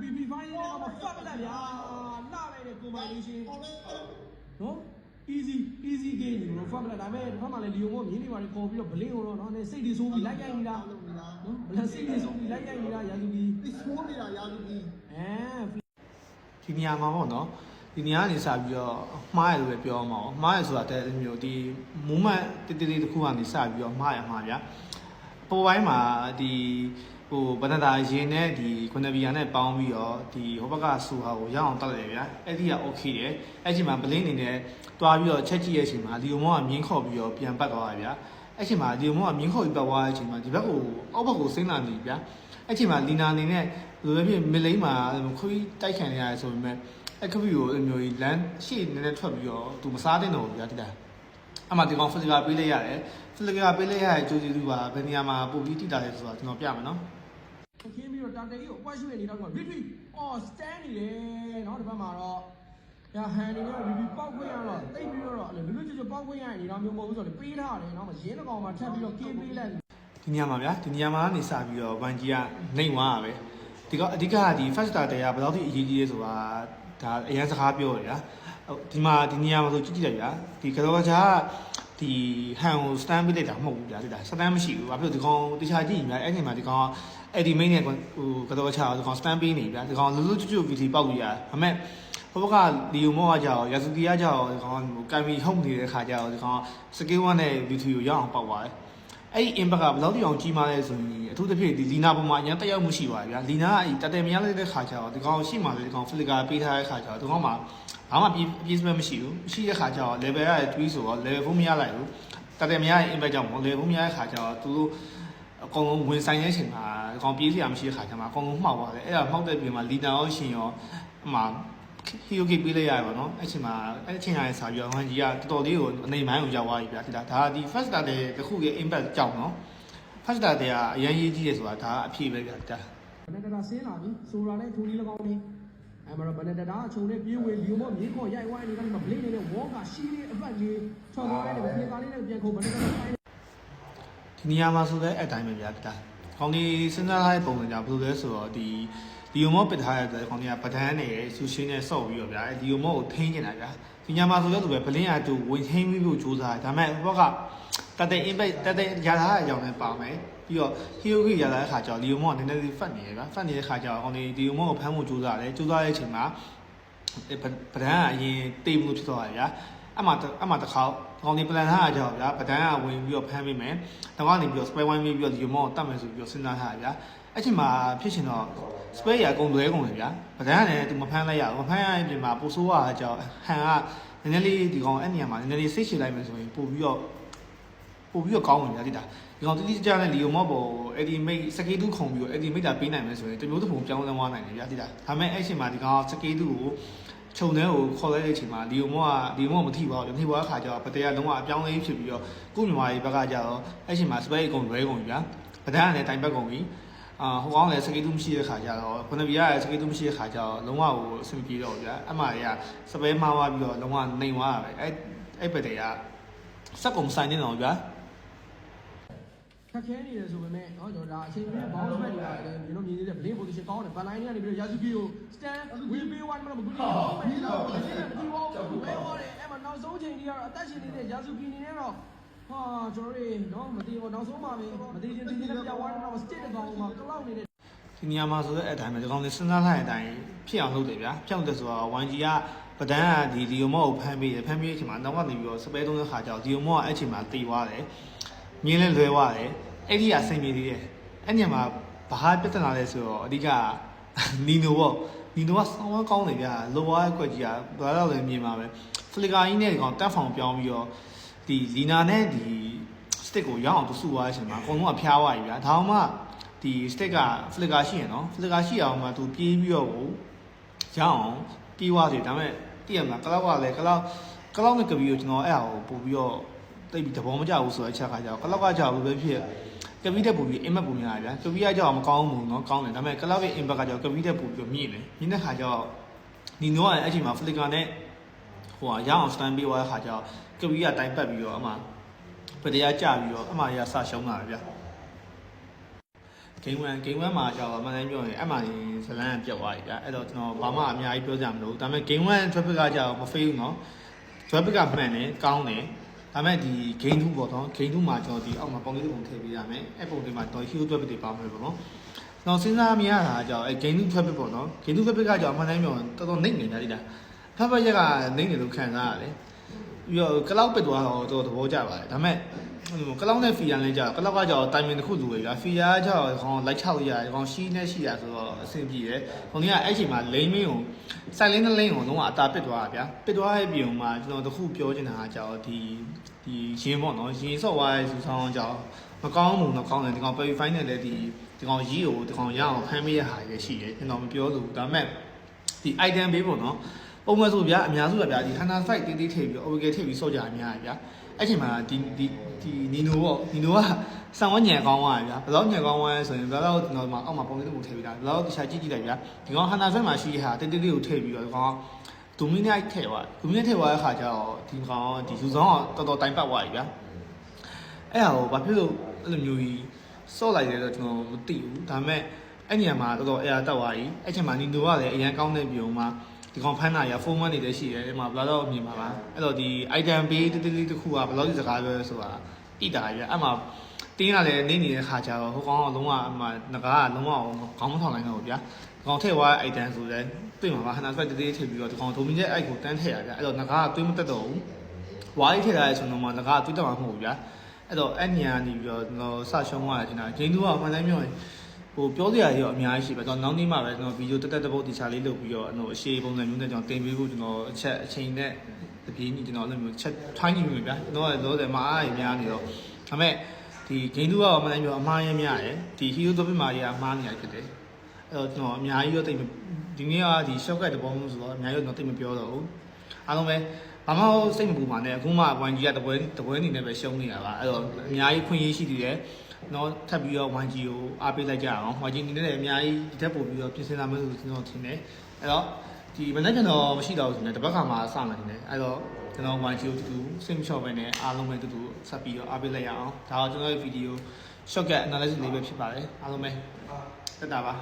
BB5 နဲ့တော့ဖတ်လိုက်ဗျာလာလိုက်တဲ့ကိုမိုင်လေးရှင်နော် easy game လို့ဖတ်လိုက်ဒါပေမဲ့ဖတ်မှလည်းလီယိုမို့မြင်းနေပါလေခေါ်ပြီးတော့ဘလင်းကိုတော့နော်စိတ်တွေဆိုးပြီးလိုက်ရိုက်နေတာနော်ဘလန်စိတ်တွေဆိုးပြီးလိုက်ရိုက်နေတာရာဇူကြီးဆိုးနေတာရာဇူကြီးဒီနေရာမှာပေါ့နော်ဒီနေရာကနေစပြီးတော့မှားရလို့ပဲပြောမှာပေါ့မှားရဆိုတာတဲ့မျိုးဒီ movement တိတိတစ်ခုကနေစပြီးတော့မှားရမှာဗျာပေါ်ပိုင်းမှာဒီဟိုဗနတာရင်နဲ့ဒီခွန်နဗီယာနဲ့ပေါင်းပြီးတော့ဒီဟိုဘက်ကဆူဟာကိုရအောင်တက်တယ်ဗျာအဲ့ဒီက okay တယ်အဲ့ချိန်မှာဘလင်းနေနဲ့တွားပြီးတော့ချက်ကြည့်ရဲ့အချိန်မှာလီယိုမောကမြင်းခေါ်ပြီးတော့ပြန်ပတ်သွားတယ်ဗျာအဲ့ချိန်မှာလီယိုမောကမြင်းခေါ်ပြီးပတ်သွားတဲ့အချိန်မှာဒီဘက်ကိုအောက်ဘက်ကိုဆင်းလာနေဗျာအဲ့ချိန်မှာလီနာနေနဲ့ဘယ်လိုပဲဖြစ်မလိမ့်မှာခွေးတိုက်ခံနေရတယ်ဆိုပေမဲ့အဲ့ခပီကိုအမျိုးကြီးလမ်းရှေ့နေနဲ့ထွက်ပြီးတော့သူမစားတဲ့တော့ဗျာတိတာအမှဒီကောင်ဖလီကာပေးလိုက်ရတယ်ဖလီကာပေးလိုက်ရတဲ့ကြိုးစီသူပါဘယ်နေရာမှာပို့ပြီးတိတာလဲဆိုတာကျွန်တော်ပြမယ်နော်ခင်းပြီးတော့တာတေကြီးကိုအပွက်ရွှေ့နေတော့ဗီထွီstand နေတယ်เนาะဒီဘက်မှာတော့ညာဟန်နေတော့ဗီပေါက်ခွင့်ရတော့တိတ်ပြီးတော့လွတ်လွတ်ကျွတ်ပေါက်ခွင့်ရနေတော့မျိုးမဟုတ်ဘူးဆိုတော့ပေးထားတယ်เนาะရင်းတစ်ကောင်မှာထပ်ပြီးတော့ကင်းပေးလိုက်ဒီနေရာမှာဗျာဒီနေရာမှာနေစပြီးတော့ဝန်ကြီးကနှိမ်သွားတာပဲဒီကအဓိကဒီ first starter ကဘယ်လောက်ထိအရေးကြီးလဲဆိုတာဒါအရင်စကားပြောရဗျာဒီမှာဒီနေရာမှာဆိုကြည့်ကြည့်လိုက်ဗျာဒီကတော့ကဒီဟန်ကို stand ပေးလိုက်တာမဟုတ်ဘူးဗျာဒီလား stand မရှိဘူးဘာဖြစ်လို့ဒီကောင်တခြားကြည့်ရင်ဗျာအဲ့ဒီမှာဒီကောင်အဲ့ဒီမိန်းနဲ့ဟိုကတော့ချာဒီကောင် stand ပေးနေဗျာဒီကောင်လွတ်လွတ်ကျွတ်ဗီဒီပေါက်လို့ရတယ်ဒါပေမဲ့ဟိုဘက်ကလီယိုမောကကြောက်ရာဇူကီကကြောက်ဒီကောင်ကင်မီဟုတ်နေတဲ့ခါကျတော့ဒီကောင်စကေး1နဲ့ဗီဒီယိုရအောင်ပေါက်သွားတယ်အဲ့ဒီ impact ကဘယ်လောက်တိအောင်ကြီးမားလဲဆိုရင်အထူးသဖြင့်ဒီလီနာပေါ်မှာအရင်တက်ရောက်မှုရှိပါဗျာလီနာကအဲ့တတဲမရလိုက်တဲ့ခါကျတော့ဒီကောင်ရှိမှလေဒီကောင်ဖလီကာပေးထားတဲ့ခါကျတော့ဒီကောင်မှာဘာမှပြေးစမဲ့မရှိဘူးရှိတဲ့ခါကျတော့ level ရတွေးဆိုတော့ level 4မရလိုက်ဘူးတတဲမရရဲ့ impact ကြောင့် level 4မရတဲ့ခါကျတော့သူတို့အကောင်လုံးဝင်ဆိုင်တဲ့အချိန်မှာဒီကောင်ပြေးစရာမရှိတဲ့ခါကျမှအကောင်လုံးမှောက်သွားတယ်အဲ့ဒါမှောက်တဲ့ပြင်မှာလီနာရောရှင်ရောအမှဟီယိုကီပေးလိုက်ရပါတော့အဲ့ချိန်မှာအဲ့ချိန်ရတဲ့စာပြီးတော့ဟန်ကြီးကတော်တော်လေးကိုအနေမိုင်းကိုရောက်သွားပြီဗျာဒီလားဒါဒီ first starter တခုရဲ့ impact ကြောင့်နော် first starter ကအရင်ရေးကြီးတယ်ဆိုတာဒါအဖြစ်ပဲဗျာဒါဘယ်နဲ့တာဆင်းလာပြီဆိုတာနဲ့ထိုးလေး၎င်းနေအဲ့မှာတော့ဘယ်နဲ့တာအချုံနဲ့ပြေးဝင်လီယိုမောမြင်းခေါ်ရိုက်ဝိုင်းနေတာဒီမှာဘလင်းနေတဲ့ဝေါကရှီးလေးအပတ်ကြီးထွက်သွားတယ်ပြင်ကားလေးနဲ့ပြန်ခုဘယ်နဲ့တာဒီနေရာမှာဆိုတဲ့အတိုင်းပဲဗျာဒါကောင်းဒီစဉ်းစားထားတဲ့ပုံစံကြောင့်ဘယ်လိုလဲဆိုတော့ဒီလီယိုမောပစ်ထားရတဲ့ကောင်ကြီးကပဒန်းနဲ့ဆူရှင်းနဲ့ဆော့ပြီးတော့ဗျာလီယိုမောကိုထိန်းနေတာဗျာဒီညမှာဆိုတော့သူပဲဘလင်းရတူဝင်ထိန်းပြီးဖို့ကြိုးစားတယ်ဒါပေမဲ့ဟိုဘက်ကတတဲ့ impact တတဲ့ရထားတဲ့အကြောင်းနဲ့ပါမယ်ပြီးတော့ဟီယိုကီရလာတဲ့ခါကျတော့လီယိုမောကနည်းနည်းလေးဖတ်နေရဗျာဖတ်နေတဲ့ခါကျတော့ကောင်ဒီလီယိုမောကိုဖမ်းဖို့ကြိုးစားတယ်ကြိုးစားတဲ့အချိန်မှာပဒန်းကအရင်တိတ်မှုဖြစ်သွားတယ်ဗျာအမှတစ်ခါကောင်ဒီပလန်ထားရကြတော့ဗျာပဒန်းကဝင်ပြီးတော့ဖမ်းပေးမယ်တော့ကနေပြီးတော့ spray wine ပြီးတော့လီယိုမောကိုတတ်မယ်ဆိုပြီးတော့စဉ်းစားထားရဗျာအဲ့ချိန်မှာဖြစ်ရှင်တော့ spray ရအကုန်လွဲကုန်တယ်ဗျာပဒန်းကလည်းသူမဖမ်းလိုက်ရဘူးမဖမ်းရရင်ပြင်မှာပိုဆိုးရအကြောင်းဟန်ကနည်းနည်းလေးဒီကောင်အဲ့နေရာမှာနည်းနည်းလေးစိတ်ရှည်လိုက်မယ်ဆိုရင်ပို့ပြီးတော့ကောင်းဝင်ဗျာတိတာဒီကောင်တိတိကျကျနဲ့လီယိုမော့ပေါ်အဲ့ဒီမိတ်စကေးတူးခုံပြီးတော့အဲ့ဒီမိတ်တာပေးနိုင်မယ်ဆိုရင်တမျိုးတစ်ပုံပြောင်းလဲသွားနိုင်တယ်ဗျာတိတာဒါပေမဲ့အဲ့ချိန်မှာဒီကောင်စကေးတူးကိုခြုံထဲကိုခေါ်လိုက်တဲ့အချိန်မှာလီယိုမောကမထိပါဘူးမထိပါတဲ့ခါကျတော့ပတဲကလုံးဝအပြောင်းလဲဖြစ်ပြီးတော့ကုမြန်မာကြီးဘက်ကကျတော့အဲ့ချိန်မှာ spray အကုန်လွဲကုန်ပြီဗျာပဒန်းကလည်းတိုင်ပတ်ကုန်ပြီဟိုကောင်လည်းစကေးတူးမရှိတဲ့ခါကျတော့ခုနပြရရဲ့စကေးတူးမရှိတဲ့ခါကျတော့လုံးဝကိုအဆင်ပြေတော့ဗျာအမှတွေကစပယ်မှားသွားပြီးတော့လုံးဝနှိမ်သွားတာပဲအဲ့ပတဲကစက်ကုံဆိုင်နေတော့ဗျာခက်ခဲနေတယ်ဆိုပေမဲ့เนาะကျွန်တော်ဒါအချိန်ကြီးဘောင်းဆွဲနေတာလည်းကျွန်တော်မြင်နေတဲ့ blade position ကောင်းတယ်ဘန်လိုင်းကနေပြီးတော့ Yasuki ကို stand win pay one မလို့ဘူးလို့ပဲတော့ဒီဘောဘယ်ဟောတယ်အဲ့မှာနောက်ဆုံးချိန်ကြီးကတော့အသက်ရှင်နေတဲ့ Yasuki နေနဲ့တော့ဟာကျွန်တော်တို့เนาะမသိဘူးနောက်ဆုံးမှာပဲမသိချင်းပြောင်းသွားတော့ state ကောင်မှာကလောက်နေတဲ့ဒီနေရာမှာဆိုတဲ့အတိုင်းပဲဒီကောင်လေးစဉ်းစားထားတဲ့အတိုင်းဖြစ်အောင်လုပ်တယ်ဗျာဖြောင်းတယ်ဆိုတော့ 1G ကပဒန်းကဒီလီယိုမောကိုဖမ်းပြီးအချိန်မှာနောက်ကနေပြီးတော့စပယ်သုံးတဲ့ခါကျတော့လီယိုမောကအဲ့ချိန်မှာတေသွားတယ်မြင်းလဲလွဲသွားတယ်အဲ့ဒီအဆင်ပြေသေးတယ်အဲ့ညမှာဘာပြဿနာလဲဆိုတော့အဓိကနီနိုပေါ့နီနိုကစောင်းကောင်းတယ်ဗျာလောဝါရဲ့ကွက်ကြီးကဘာလို့လဲမြင်ပါပဲဖလီကာကြီးနဲ့ဒီကောင်တက်ဖောင်ပြောင်းပြီးတော့ဒီလီနာနဲ့ဒီစတစ်ကိုရအောင်သူစုသွားတဲ့အချိန်မှာအကုန်လုံးကဖျားသွားပြီဗျာဒါမှဒီ stick က flicker ရှိရနော် flicker ရှိအောင်မှသူပြေးပြီးတော့ကိုရအောင်ပြေးသွားတယ်ဒါပေမဲ့တည့်ရမှာကလောက်ကလည်းကလောက်နဲ့ကပြီးတော့ကျွန်တော်အဲ့ဟာကိုပို့ပြီးတော့တိတ်ပြီးသဘောမကျဘူးဆိုတဲ့အချက်ခါကျတော့ကလောက်ကကြောက်ဘူးပဲဖြစ်ကပြီးတဲ့ပို့ပြီး impact ပုံများဗျာကပြီးကကြောက်မကောင်းဘူးနော်ကောင်းတယ်ဒါပေမဲ့ကလောက်ရဲ့ impact ကကြောက်ကပြီးတဲ့ပို့ပြီးမြင့်တယ်မြင့်တဲ့ခါကျတော့ဒီနိုးကအဲ့ချိန်မှာ flicker နဲ့ဟိုရအောင် stand ပေးသွားတဲ့ခါကျတော့ကပြီးကတိုင်ပတ်ပြီးတော့အမှပတရားကျပြီးတော့အမှရဆရှုံးလာတယ်ဗျာ game one မှာကျတော့အမှန်တမ်းပြောရင်အဲ့မှာဇလန်းပြတ်သွားပြီဗျာအဲ့တော့ကျွန်တော်ဘာမှအများကြီးပြောကြမလို့ဒါပေမဲ့ game 1 traffic ကကျတော့မဖေးဘူးနော် traffic ကမှန်တယ်ကောင်းတယ်ဒါပေမဲ့ဒီ game 2ပေါ့နော် game 2မှာကျွန်တော်ဒီအောက်မှာပုံလေးတစ်ပုံထည့်ပေးရမယ်အဲ့ပုံလေးမှာတော့ hero traffic တွေပါမယ်ပေါ့နော်ကျွန်တော်စဉ်းစားမရတာကကျတော့အဲ့ game 2 traffic ပေါ့နော် game 2 traffic ကကျတော့အမှန်တမ်းပြောရင်တော်တော်နှိမ့်နေကြလိမ့်တာ traffic ရက်ကနှိမ့်နေလို့ခံစားရတယ်ပြီးတော့ကလောက်ပစ်သွားတော့တော်တော်သဘောကျပါတယ်ဒါပေမဲ့ကလောက်နဲ့ဖီယာလည်းကြာကလောက်ကကြာတိုင်မင်တစ်ခုလိုပဲဗျာဖီယာကကြာခေါင်းလိုက်ချလို့ရတယ်ခေါင်းရှိနေရှိရဆိုတော့အဆင်ပြေတယ်ခေါင်းကြီးကအဲ့ချိန်မှာလိမ့်မင်းကိုစိုက်လင်းတဲ့လိမ့်ကိုလုံးဝအတာပစ်သွားတာဗျာပစ်သွားရဲ့ပြုံမှာကျွန်တော်တခုပြောချင်တာကကြာဒီရင်းပေါ့နော်ရင်းဆော့သွားရဲ့စူဆောင်းကြာမကောင်းဘူးတော့ကောင်းတယ်ဒီကောင် verify နဲ့လည်းဒီကောင်ရီးကိုဒီကောင်ရအောင်ဖမ်းပေးရဟာလည်းရှိတယ်ကျွန်တော်မပြောလို့ဒါပေမဲ့ဒီ item ပေးပေါ့နော်ပုံမှန်ဆိုဗျာအများစုကဗျာဒီ Hunter Fight တေးသေးထည့်ပြီး OVK ထည့်ပြီးစော့ကြအများကြီးဗျာအဲ့ချိန်မှာဒီနီနိုပေါ့နီနိုကစောင်းဝညံကောင်းသွားဗျာဘယ်တော့ညံကောင်းသွားလဲဆိုရင်ဘယ်တော့ကျွန်တော်မှအောက်မှာပုံလေးတစ်ခုထည့်ပြီးတာဘယ်တော့တခြားကြည့်လိုက်ဗျာဒီကောင် Hunter Fight မှာရှိတဲ့ဟာတေးသေးလေးကိုထည့်ပြီးတော့ဒီကောင်ဒိုမီနီထည့်သွားဒိုမီနီထည့်သွားတဲ့ခါကျတော့ဒီကောင်ဒီလူဆောင်ကတော်တော်တိုင်ပတ်သွားပြီဗျာအဲ့ဟာကိုဘာဖြစ်လို့အဲ့လိုမျိုးကြီးစော့လိုက်တယ်တော့ကျွန်တော်မသိဘူးဒါပေမဲ့အဲ့ညံမှာတော်တော်အရာတက်သွားပြီအဲ့ချိန်မှာနီနိုကလည်းအရန်ကောင်းတဲ့ပြုံမှာဒီကောင်ဖမ်းတာရဖုန်းမန်းနေလည်းရှိတယ်ဒီမှာဘယ်တော့မြင်ပါပါအဲ့တော့ဒီ item ပေးတိတိတစ်ခုကဘယ်လောက်ဒီစကားပြောလဲဆိုတာဣတာရအဲ့မှာတင်းရလည်းနေနေတဲ့ခါကျတော့ဟိုကောင်ကလုံးဝအမှငကားကလုံးဝခေါင်းမထောင်နိုင်တော့ဘူးဗျာဒီကောင်ထည့်သွား item ဆိုလဲတွေ့မှာပါဟန်နာဆွဲတိတိထည့်ပြီးတော့ဒီကောင်ဒိုမီရဲ့ item ကိုတန်းထည့်ရဗျာအဲ့တော့ငကားကတွေးမတက်တော့ဘူးဝါးလေးထည့်ထားရဲဆိုတော့မှငကားကတွေးတက်မှာမဟုတ်ဘူးဗျာအဲ့တော့အဲ့ညာနေပြီးတော့ကျွန်တော်စရှုံးသွားတယ်ထင်တာဂျင်းတူကမှန်တိုင်းပြောရင်ဟိုပြောစရာကြီးတော့အများကြီးရှိပဲကျွန်တော်နောက်နေ့မှပဲကျွန်တော်ဗီဒီယိုတက်တစ်ပုတ်တီချာလေးလုပ်ပြီးတော့အရှေ့ပုံစံမျိုးနဲ့ကျွန်တော်တင်ပေးဖို့ကျွန်တော်အချိန်နဲ့တပြေးညီကျွန်တော်အဲ့လိုမျိုးချက်ထိုင်းနေပြီဗျာကျွန်တော်ကလောဆယ်မှာအားရများနေတော့ဒါပေမဲ့ဒီဂိမ်းတူကမှန်တိုင်းပြောအမှားရများတယ်ဒီ hero topic မှာကြီးအမှားနေရဖြစ်တယ်အဲ့တော့ကျွန်တော်အများကြီးတော့တိတ်ဒီနေ့ကဒီ shortcut တပုံလို့ဆိုတော့အများကြီးတော့တိတ်မပြောတော့ဘူးအားလုံးပဲဘာမှစိတ်မပူပါနဲ့အခုမှ 1G ကတပွဲနေနဲ့ပဲရှုံးနေတာပါအဲ့တော့အများကြီးခွင့်ရရှိသေးတယ်နော်ထပ်ပြီးတော့ 1G ကိုအားပေးလိုက်ကြအောင် 1G နေနဲ့လည်းအများကြီးဒီထက်ပို့ပြီးတော့ပြင်ဆင်လာမယ်လို့ကျွန်တော်ထင်တယ်အဲ့တော့ဒီမနေ့ကျွန်တော်မရှိတော့ဘူးဆိုရင်တပတ်ခါမှစမှနေတယ်အဲ့တော့ကျွန်တော် 1G ကိုတူတူစိတ်မလျှော့ပဲနဲ့အားလုံးပဲတူတူဆက်ပြီးတော့အားပေးလိုက်ရအောင်ဒါတော့ကျွန်တော်ရဲ့ဗီဒီယို shortcut analysis လေးပဲဖြစ်ပါတယ်အားလုံးပဲတက်တာပါ